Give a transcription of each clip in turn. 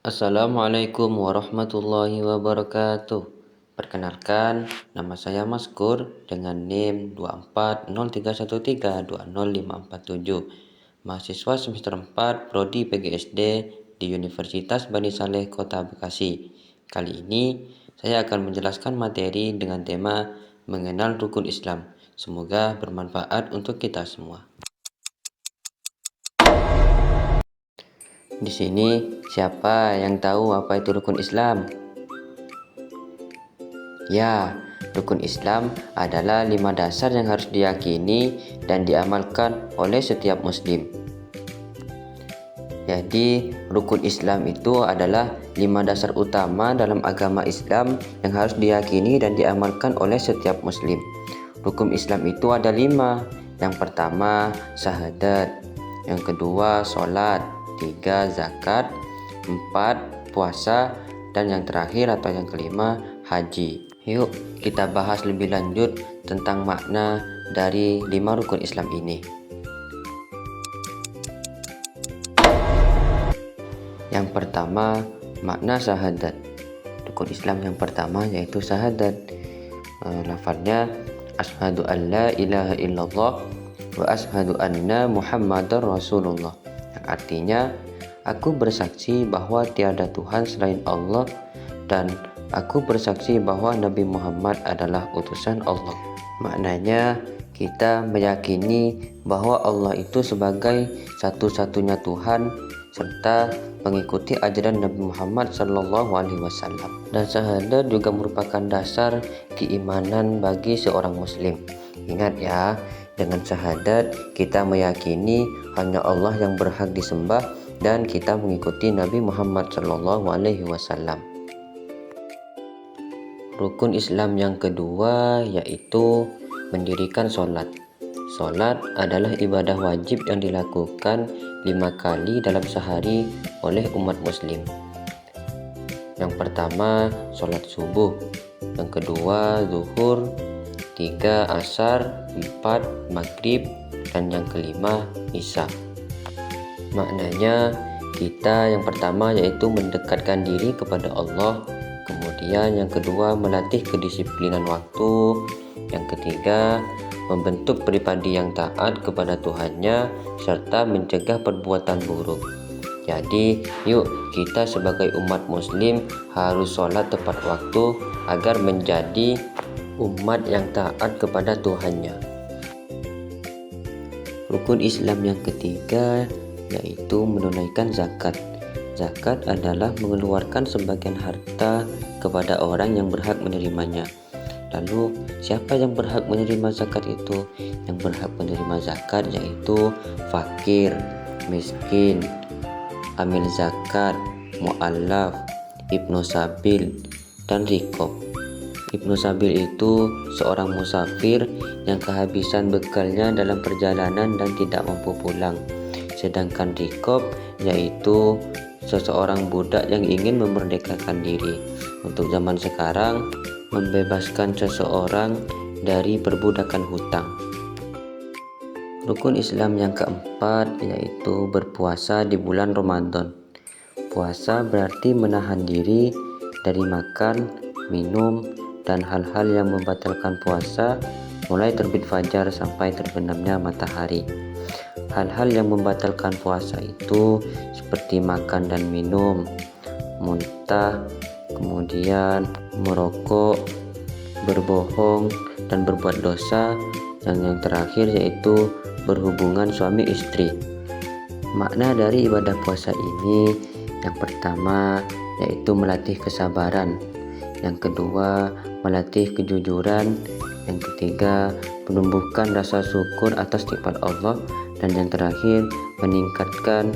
Assalamualaikum warahmatullahi wabarakatuh. Perkenalkan, nama saya Maskur dengan NIM 240313200547. Mahasiswa semester 4 Prodi PGSD di Universitas Bani Saleh Kota Bekasi. Kali ini saya akan menjelaskan materi dengan tema mengenal rukun Islam. Semoga bermanfaat untuk kita semua. Di sini, siapa yang tahu apa itu rukun Islam? Ya, rukun Islam adalah 5 dasar yang harus diyakini dan diamalkan oleh setiap muslim. Jadi, rukun Islam itu adalah 5 dasar utama dalam agama Islam yang harus diyakini dan diamalkan oleh setiap muslim. Rukun Islam itu ada 5. Yang pertama, syahadat. Yang kedua, sholat. 3, zakat. 4, puasa. Dan yang terakhir atau yang kelima, haji. Yuk kita bahas lebih lanjut tentang makna dari 5 rukun Islam ini. Yang pertama, makna syahadat. Rukun Islam yang pertama yaitu syahadat. Lafaznya asyhadu an la ilaha illallah wa asyhadu anna muhammadar rasulullah. Yang artinya, aku bersaksi bahwa tiada Tuhan selain Allah dan aku bersaksi bahwa Nabi Muhammad adalah utusan Allah. Maknanya, kita meyakini bahwa Allah itu sebagai satu-satunya Tuhan serta mengikuti ajaran Nabi Muhammad SAW. Dan syahadat juga merupakan dasar keimanan bagi seorang muslim. Ingat ya, dengan syahadat kita meyakini hanya Allah yang berhak disembah dan kita mengikuti Nabi Muhammad SAW. Rukun Islam yang kedua yaitu mendirikan sholat. Sholat adalah ibadah wajib yang dilakukan 5 kali dalam sehari oleh umat muslim. Yang pertama, sholat subuh. Yang kedua, zuhur. 3, asar. 4, maghrib. Dan yang kelima, isya. Maknanya, kita yang pertama yaitu mendekatkan diri kepada Allah. Kemudian yang kedua, melatih kedisiplinan waktu. Yang ketiga, membentuk pribadi yang taat kepada Tuhannya serta mencegah perbuatan buruk. Jadi, yuk kita sebagai umat muslim harus sholat tepat waktu agar menjadi umat yang taat kepada Tuhannya. Rukun Islam yang ketiga yaitu menunaikan zakat. Zakat adalah mengeluarkan sebagian harta kepada orang yang berhak menerimanya. Lalu, siapa yang berhak menerima zakat itu? Yang berhak menerima zakat yaitu fakir, miskin, amil zakat, mu'allaf, ibnu sabil, dan rikob. Ibnu sabil itu seorang musafir yang kehabisan bekalnya dalam perjalanan dan tidak mampu pulang. Sedangkan rikob yaitu seseorang budak yang ingin memerdekakan diri. Untuk zaman sekarang, membebaskan seseorang dari perbudakan hutang. Rukun Islam yang keempat yaitu berpuasa di bulan Ramadan. Puasa berarti menahan diri dari makan, minum, dan hal-hal yang membatalkan puasa mulai terbit fajar sampai terbenamnya matahari. Hal-hal yang membatalkan puasa itu seperti makan dan minum, muntah, kemudian merokok, berbohong, dan berbuat dosa. Dan yang terakhir yaitu berhubungan suami istri. Makna dari ibadah puasa ini, yang pertama yaitu melatih kesabaran, yang kedua melatih kejujuran, yang ketiga menumbuhkan rasa syukur atas nikmat Allah, dan yang terakhir meningkatkan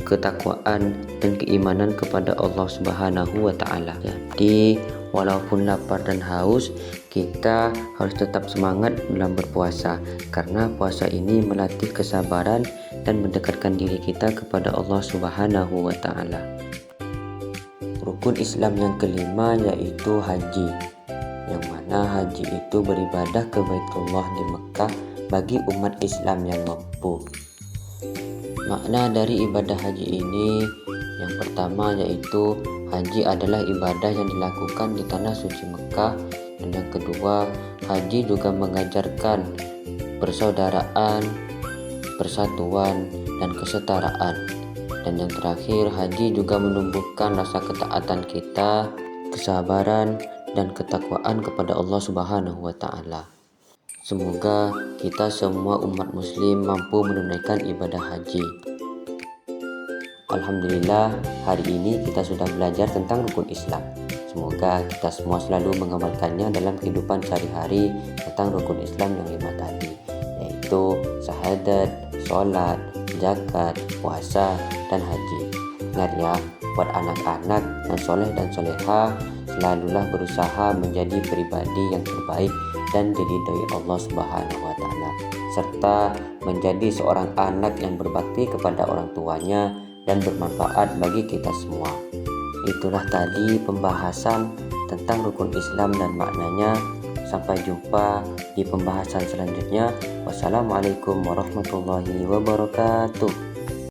ketakwaan dan keimanan kepada Allah Subhanahu wa Ta'ala. Jadi, walaupun lapar dan haus, kita harus tetap semangat dalam berpuasa karena puasa ini melatih kesabaran dan mendekatkan diri kita kepada Allah Subhanahu wa Ta'ala. Rukun Islam yang kelima yaitu haji, yang mana haji itu beribadah ke Baitullah di Mekah bagi umat Islam yang mampu. Makna dari ibadah haji ini Yang pertama yaitu haji adalah ibadah yang dilakukan di tanah suci Mekah, dan yang kedua, haji juga mengajarkan persaudaraan, persatuan, dan kesetaraan. Dan yang terakhir, haji juga menumbuhkan rasa ketaatan kita, kesabaran, dan ketakwaan kepada Allah Subhanahu wa Ta'ala. Semoga kita semua umat muslim mampu menunaikan ibadah haji. Alhamdulillah, hari ini kita sudah belajar tentang rukun Islam. Semoga kita semua selalu mengamalkannya dalam kehidupan sehari-hari tentang rukun Islam yang 5 tadi, yaitu syahadat, sholat, zakat, puasa, dan haji. Ingat ya, buat anak-anak yang soleh dan soleha, selalulah berusaha menjadi pribadi yang terbaik dan diridhoi Allah Subhanahu wa Ta'ala, serta menjadi seorang anak yang berbakti kepada orang tuanya dan bermanfaat bagi kita semua. Itulah tadi pembahasan tentang rukun Islam dan maknanya. Sampai jumpa di pembahasan selanjutnya. Wassalamualaikum warahmatullahi wabarakatuh.